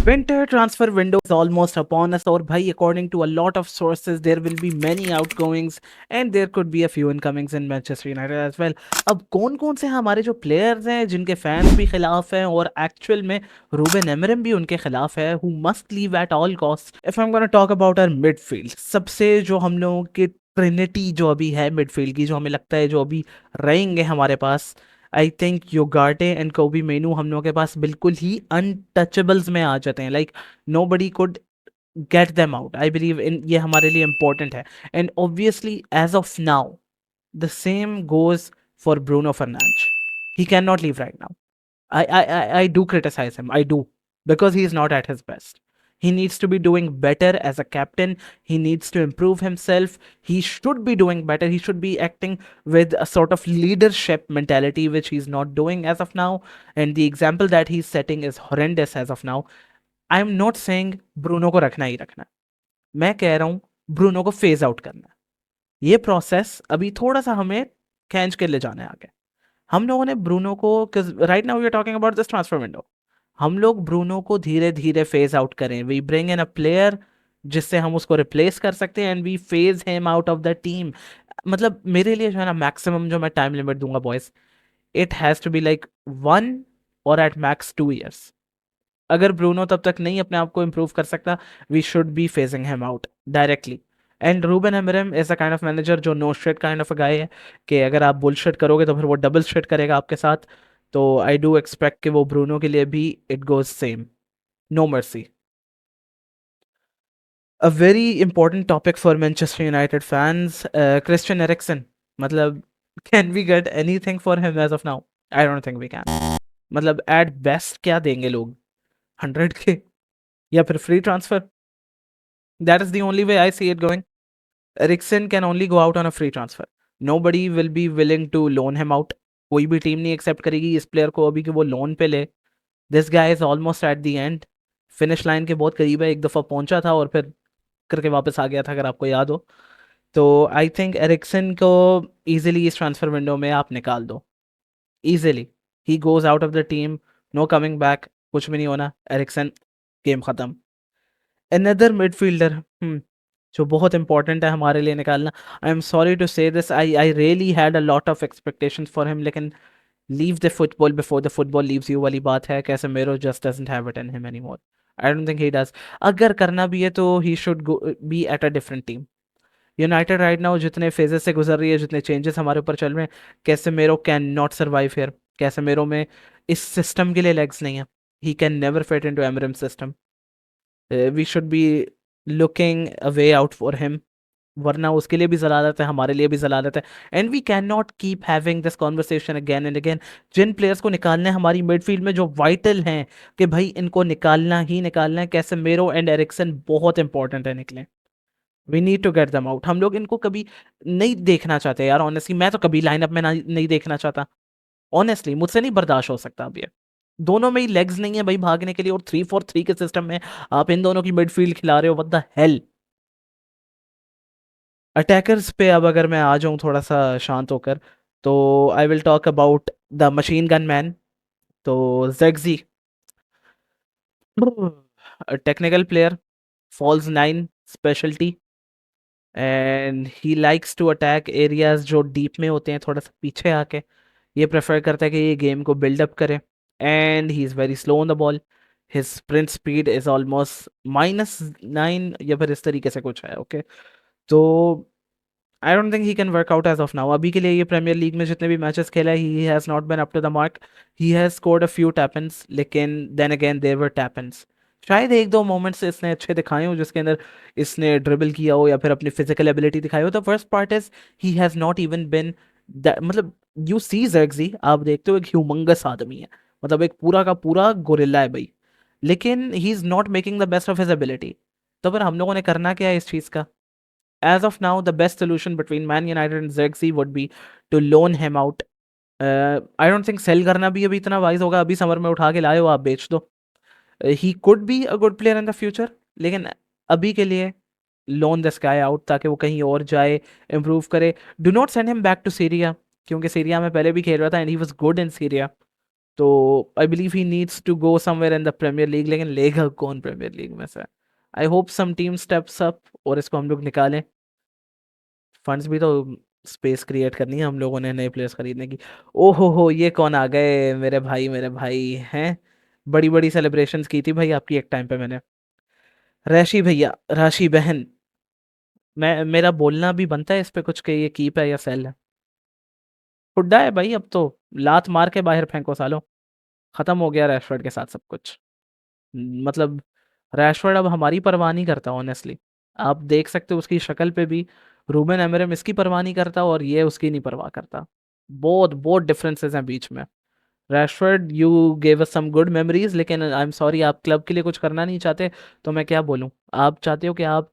Winter transfer window is almost upon us, और भाई according to a lot of sources there will be many outgoings and there could be a few incomings in Manchester United as well. अब कौन कौन से हमारे जो players हैं जिनके फैंस भी खिलाफ हैं और एक्चुअल में रूबेन एमरम भी उनके खिलाफ है, who must leave at all costs. If I'm gonna talk about our midfield, सबसे जो हम लोगों के ट्रिनिटी जो अभी है मिडफील्ड की, जो हमें लगता है जो अभी रहेंगे हमारे पास, आई थिंक योगार्टे एंड कोबी मेनू हम लोगों के पास बिल्कुल ही अनटचेबल्स में आ जाते हैं. Like nobody could get them out. I believe in ये हमारे लिए इंपॉर्टेंट है. And obviously as of now the same goes for Bruno Fernandes. He can not leave right now. I do criticize him. I do. Because he is not at his best. He needs to be doing better as a captain. He needs to improve himself. He should be doing better. He should be acting with a sort of leadership mentality, which he's not doing as of now. And the example that he's setting is horrendous as of now. I'm not saying Bruno को रखना ही रखना. मैं कह रहा हूँ Bruno को phase out करना. ये प्रोसेस अभी थोड़ा सा हमें खींच के ले जाना है आगे. हम लोगों ने ब्रूनो को, right now we are talking about this transfer window, हम लोग ब्रूनो को धीरे धीरे फेज आउट करें. We bring in a player जिससे हम उसको रिप्लेस कर सकते हैं and we phase him out of the team. मतलब मेरे लिए जो है ना, मैक्सिमम जो मैं टाइम लिमिट दूंगा boys, it has to be like 1 और एट मैक्स 2 years. अगर ब्रूनो तब तक नहीं अपने आप को इम्प्रूव कर सकता, we should be phasing him out directly. And Ruben Amorim is a kind of manager जो no shit kind of a guy है, कि अगर आप बुलशिट करोगे तो फिर वो डबल शिट करेगा आपके साथ. तो आई डू एक्सपेक्ट कि वो ब्रूनो के लिए भी it goes same. No mercy. A very important topic for Manchester United fans, Christian Eriksen. मतलब can we get anything for him as of now? I don't think we can. मतलब at best क्या देंगे लोग? 100K या फिर free transfer. That is the only way I see it going. Eriksen can only go out on a free transfer. Nobody will be willing to loan him out. कोई भी team नहीं accept करेगी इस player को अभी कि वो loan पे ले. This guy is almost at the end. Finish line के बहुत करीब है. एक दफ़ा पहुंचा था और फिर करके वापस आ गया था, अगर आपको याद हो. तो आई थिंक एरिक्सन को इजीली इस ट्रांसफर विंडो में आप निकाल दो. इजीली ही goes out of the team. No coming back. कुछ भी नहीं होना. एरिक्सन गेम खत्म. अनदर मिडफील्डर जो बहुत इंपॉर्टेंट है हमारे लिए निकालना. I am sorry to say this, I really had a lot of expectations for him, लेकिन leave the football before the football leaves you वाली बात है. कैसे मेरो just doesn't have it in him anymore. I don't think he does. अगर करना भी है तो he should be at a different team. United right now जितने फेजेस से गुजर रही है, जितने चेंजेस हमारे ऊपर चल रहे हैं, कैसे मेरो कैन नॉट सर्वाइव हियर. कैसे मेरो में इस सिस्टम के लिए लेग्स नहीं है. He can never fit into Amorim system. We should be looking a way out for him. वरना उसके लिए भी ज़लालत है, हमारे लिए भी ज़लालत है. And we can not keep having this conversation again and again. जिन प्लेयर्स को निकालना है हमारी मिडफील्ड में, जो वाइटल हैं, कि भाई इनको निकालना ही निकालना है. कैसे मेरो एंड एरिक्सन बहुत इंपॉर्टेंट है निकले. We need to get them out. हम लोग इनको कभी नहीं देखना चाहते यार. ऑनेस्टली मैं तो कभी लाइनअप में नहीं देखना चाहता. ऑनेस्टली मुझसे नहीं बर्दाश्त हो सकता अब ये. दोनों में ही लेग्स नहीं है भाई भागने के लिए, और 3-4-3 के सिस्टम में आप इन दोनों की मिडफील्ड खिला रहे हो. What the hell. अटैकर्स पे अब अगर मैं आ जाऊं थोड़ा सा शांत होकर, तो I will talk about the machine gun man. तो Zirkzee, technical player, false 9 speciality, and he likes to attack areas जो डीप में होते हैं, थोड़ा सा पीछे आके. ये प्रेफर करता है कि ये गेम को बिल्डअप करे. And he is very slow on the ball. His sprint speed is almost -9 या फिर इस तरीके से कुछ है. ओके. तो I don't think he can work out as of now. अभी के लिए ये प्रीमियर लीग में जितने भी मैचेस खेला है, he has not been up to the mark. He has scored a few tap ins, लेकिन then again there were tap ins. शायद एक दो मोमेंट्स इसने अच्छे दिखाए हो जिसके अंदर इसने ड्रिबल किया हो या फिर अपनी फिजिकल एबिलिटी दिखाई हो. The first part is he has not even been, मतलब यू सी ज़र्गज़ी, आप देखते हो एक ह्यूमंगस आदमी है. मतलब एक पूरा का पूरा गोरिल्ला है भाई. लेकिन he is not making the best of his ability. तो फिर हम लोगों ने करना क्या है इस चीज़ का? As of now, the best solution between Man United and Zirkzee would be to loan him out. I don't think sell करना भी अभी इतना वाइज होगा. अभी समर में उठा के लाए हो आप, बेच दो. He could be a good player in the future, लेकिन अभी के लिए लोन दिस गाय आउट ताकि वो कहीं और जाए, इम्प्रूव करे. Do not send him back to Serie A, क्योंकि सीरिया में पहले भी खेल रहा था and he was good in Serie A. तो I believe he needs to go somewhere in the Premier League, लेकिन लेगा कौन प्रीमियर लीग में से? I hope some team steps up और इसको हम लोग निकालें। फंड्स भी तो स्पेस क्रिएट करनी है हम लोगों ने नए प्लेयर्स खरीदने की। ओहो ये कौन आ गए मेरे भाई हैं। बड़ी बड़ी सेलिब्रेशंस की थी भाई आपकी एक टाइम पे मैंने। रैशी भैया, राशि बहन, मैं मेरा बोलना भी बनता है इस पे कुछ कि ये कीप है या सेल है? हुड्डा है भाई अब तो, लात मार के बाहर फेंको सालो। खत्म हो गया रैशफोर्ड के साथ सब कुछ। मतलब रैशफोर्ड अब हमारी परवाह नहीं करता ऑनेस्टली। आप देख सकते हो उसकी शक्ल पे भी, रूबेन एमरम इसकी परवाह नहीं करता और ये उसकी नहीं परवाह करता। बहुत बहुत डिफरेंसेस हैं बीच में। Rashford you gave us some good memories, लेकिन आई एम सॉरी आप क्लब के लिए कुछ करना नहीं चाहते। तो मैं क्या बोलूं? आप चाहते हो कि आप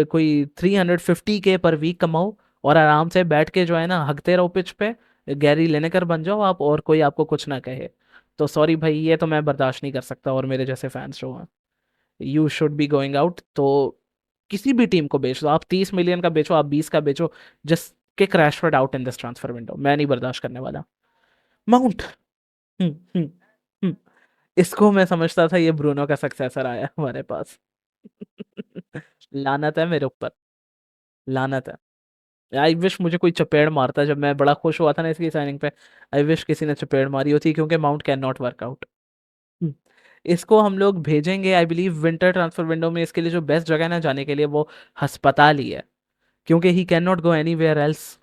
कोई 350K पर वीक कमाओ और आराम से बैठ के जो है ना हकते रहो पिच पे, गैरी लिनेकर बन जाओ आप और कोई आपको कुछ ना कहे। तो सॉरी भाई ये तो मैं बर्दाश्त नहीं कर सकता, और मेरे जैसे फैंस जो हैं। You should be going out. तो किसी भी टीम को बेच दो, आप 30 मिलियन का बेचो, आप 20 का बेचो, just kick Rashford out in this transfer window. मैं नहीं बर्दाश्त करने वाला। माउंट। हम्म हम्म हम्म। इसको मैं समझता था ये ब्रूनो का सक्सेसर आया हमारे पास। लानत है मेरे ऊपर, लानत है। आई विश मुझे कोई चपेड़ मारता जब मैं बड़ा खुश हुआ था ना इसकी साइनिंग पे। आई विश किसी ने चपेड़ मारी होती, क्योंकि mount can not work out. इसको हम लोग भेजेंगे I believe winter transfer window में। इसके लिए जो बेस्ट जगह है ना जाने के लिए, वो अस्पताल ही है, क्योंकि he can not go anywhere else.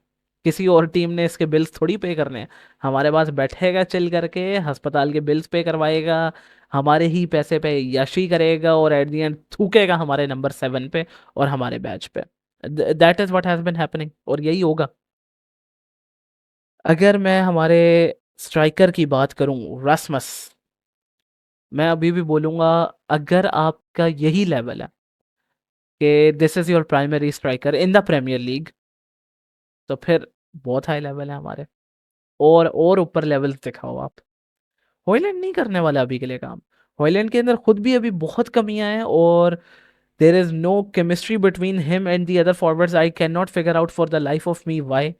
किसी और टीम ने इसके बिल्स थोड़ी पे करने हैं। हमारे पास बैठेगा चिल करके, अस्पताल के बिल्स पे करवाएगा, हमारे ही पैसे पे यशी करेगा और एट द एंड थूकेगा हमारे नंबर 7 पे और हमारे बैच पे। That is what has been happening और यही होगा। अगर मैं हमारे स्ट्राइकर की बात करूं, रसमस, मैं अभी भी बोलूंगा, अगर आपका यही लेवल है कि this is your primary striker in the Premier League, तो फिर बहुत हाई लेवल है हमारे। और ऊपर लेवल दिखाओ आप। हॉयलैंड नहीं करने वाला अभी के लिए काम। हॉयलैंड के अंदर खुद भी अभी बहुत कमियां हैं, और there is no chemistry between him and the other forwards. I can not figure out for the life of me why.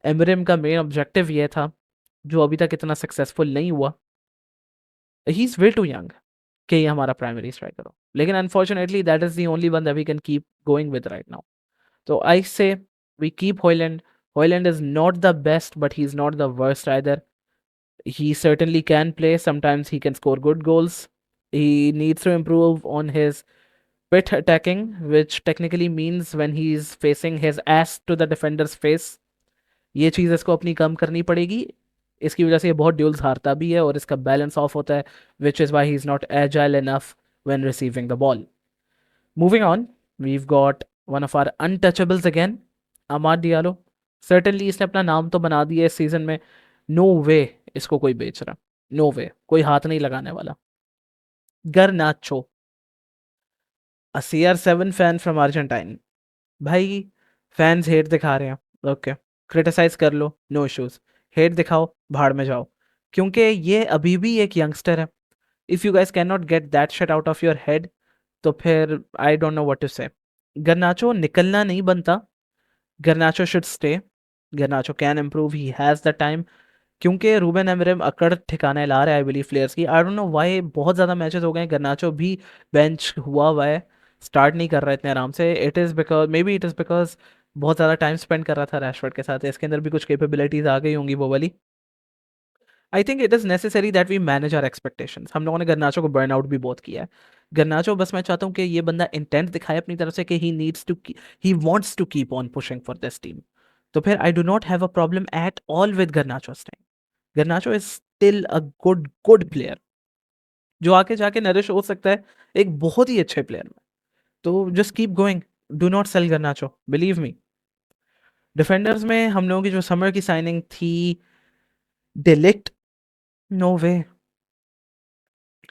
Amorim का मेन ऑब्जेक्टिव ये था, जो अभी तक इतना सक्सेसफुल नहीं हुआ। He is way too young कि ये हमारा प्राइमरी स्ट्राइकर हो, लेकिन unfortunately that is the only one that we can keep going with right now. So I say we keep Hoyland. Hoyland is not the best, but he's not the worst either. He certainly can play. Sometimes he can score good goals. He needs to improve on his pit attacking, which technically means when he's facing his ass to the defender's face. ये चीज़ इसको अपनी कम करनी पड़ेगी। इसकी वजह से ये बहुत ड्यूल्स हारता भी है और इसका बैलेंस ऑफ होता है, which is why he's not agile enough when receiving the ball. Moving on, we've got one of our untouchables again, Amad Diallo. Certainly इसने अपना नाम तो बना दिया इस सीजन में। नो वे इसको कोई बेच रहा, नो वे, कोई हाथ नहीं लगाने वाला। गर्नाचो, अ CR7 फैन फ्रॉम अर्जेंटाइन। भाई फैंस हेट दिखा रहे हैं, ओके, क्रिटिसाइज कर लो, नो इश्यूज। हेट दिखाओ, भाड़ में जाओ, क्योंकि ये अभी भी एक यंगस्टर है। If you guys can not get that shit out of your head, तो फिर I don't know what to say. Garnacho निकलना नहीं बनता, Garnacho should stay. Garnacho can improve, he has the time, क्योंकि रूबेन एमरेम अकड़ ठिकाने ला रहा है आई बिलीव प्लेयर्स की। आई डोंट नो व्हाई बहुत ज़्यादा मैचेस हो गए हैं, गर्नाचो भी बेंच हुआ है, स्टार्ट नहीं कर रहा है इतने आराम से। It is because, may be it is because बहुत ज़्यादा टाइम स्पेंड कर रहा था रैशफोर्ड के साथ। इसके अंदर भी कुछ कैपेबिलिटीज आ गई होंगी वो वाली। I think it is necessary that we manage our expectations. हम लोगों ने गर्नाचो को बर्न आउट भी बहुत किया है। गर्नाचो बस मैं चाहता हूँ कि ये बंदा इंटेंट दिखाए अपनी तरफ से कि he needs to, he wants to keep on pushing for this team. तो फिर I do not have a problem at all with Garnacho staying. Garnacho is still a good good player, जो आके जाके नरिश हो सकता है एक बहुत ही अच्छे प्लेयर में। तो just keep going, do not sell Garnacho, believe me. Defenders में हम लोगों की जो समर की साइनिंग थी, de Ligt, no way,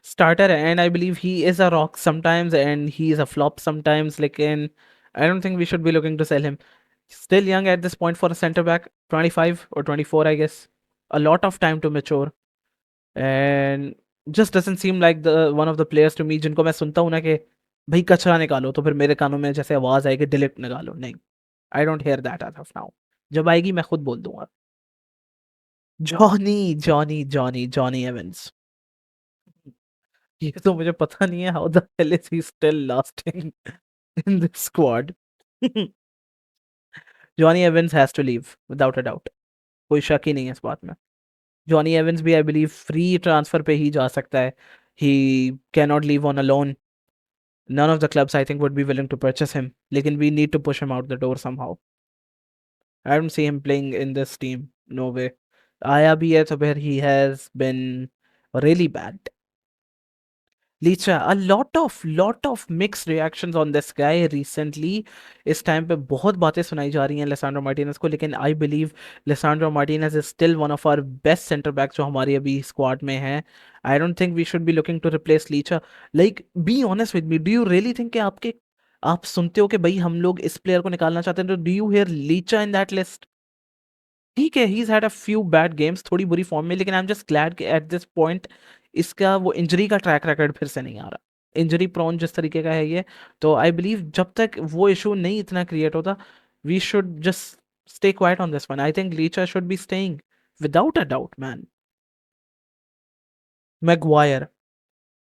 starter, and I believe he is a rock sometimes and he is a flop sometimes. Lekin I don't think we should be looking to sell him. Still young at this point for a center back, 25 or 24, I guess. A lot of time to mature, and just doesn't seem like the one of the players to me जिनको मैं सुनता हूँ ना कि भाई कचरा निकालो, तो फिर मेरे कानों में जैसे आवाज आएगी डिलीट निकालो, नहीं। I don't hear that as of now. जब आएगी मैं खुद बोल दूंगा। Johnny Evans. ये तो मुझे पता नहीं है how the hell is he still lasting in this squad. Johnny Evans has to leave without a doubt, कोई शक ही नहीं है इस बात में। जॉनी एवेंस भी आई बिलीव फ्री ट्रांसफर पे ही जा सकता है, he can not leave on a loan. None of the clubs I think would be willing to purchase him. लेकिन we need to push him out the door somehow. I don't see him playing in this team. No way. आया भी है तो फिर he has been really bad. Licha, a lot of mixed reactions on this guy recently. इस time पे बहुत बातें सुनाई जा रही हैं लेसांड्रो मार्टिनेज को, लेकिन I believe Lisandro Martinez is still one of our best center backs जो हमारी अभी स्क्वाड में है. I don't think we should be looking to replace Licha. Like, be honest with me. Do you really think कि आप सुनते हो कि भाई हम लोग इस प्लेयर को निकालना चाहते हैं, तो do you hear Licha in that list? ठीक है, he's had a few bad games, थोड़ी बुरी फॉर्म में, लेकिन आई एम जस्ट ग्लैड कि एट दिस पॉइंट इसका वो इंजरी का ट्रैक रिकॉर्ड फिर से नहीं आ रहा, इंजरी प्रोन जिस तरीके का है ये। तो आई बिलीव जब तक वो इशू नहीं इतना क्रिएट होता, we should just stay quiet on this one. I think Licha should be staying without a doubt man. Maguire,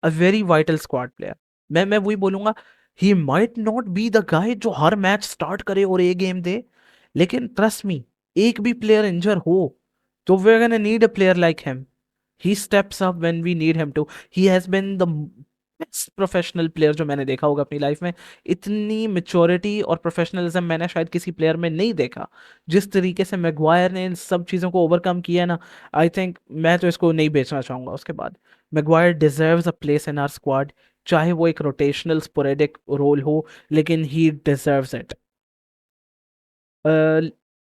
a very vital squad player. मैं वही बोलूंगा, he might not be the guy जो हर match start करे और एक game दे, लेकिन trust me, एक भी प्लेयर इंजर हो तो we are gonna need a player like him. He steps up when we need him to. He has been the best professional player जो मैंने देखा होगा अपनी लाइफ में। इतनी मेच्योरिटी और प्रोफेशनलिज्म मैंने शायद किसी प्लेयर में नहीं देखा, जिस तरीके से मैगवायर ने इन सब चीज़ों को ओवरकम किया ना। आई थिंक मैं तो इसको नहीं बेचना चाहूंगा उसके बाद। Maguire deserves a place in our squad, चाहे वो एक रोटेशनल स्पोरेडिक रोल हो, लेकिन he deserves it.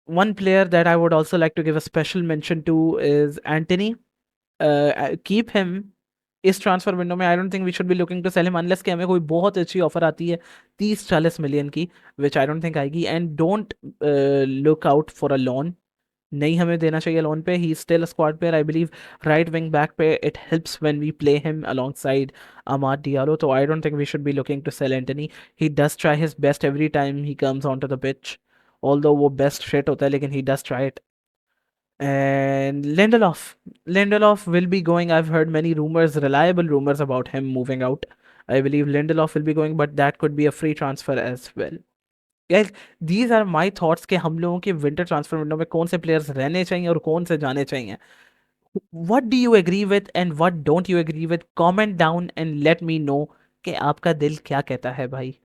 One player that I would also like to give a special mention to is Anthony. Keep him इस ट्रांसफर विंडो में। I don't think we should be looking to sell him unless कि हमें कोई बहुत अच्छी offer आती है 30-40 million की, विच आई डोंट थिंक आएगी। And don't look out for a loan, नहीं हमें देना चाहिए लोन पे। He still a squad player I believe. Right wing back पे it helps when we play him alongside Amad Diallo, तो I don't think we should be looking to sell Antony. He does try his best every time he comes on to the pitch, although वो best fit होता है, लेकिन ही does try it. And Lindelof will be going. I've heard many rumors, reliable rumors about him moving out. I believe Lindelof will be going, but that could be a free transfer as well. Guys, these are my thoughts कि हम लोगों के winter transfer window में कौन से players रहने चाहिए और कौन से जाने चाहिए। What do you agree with and what don't you agree with? Comment down and let me know कि आपका दिल क्या कहता है भाई।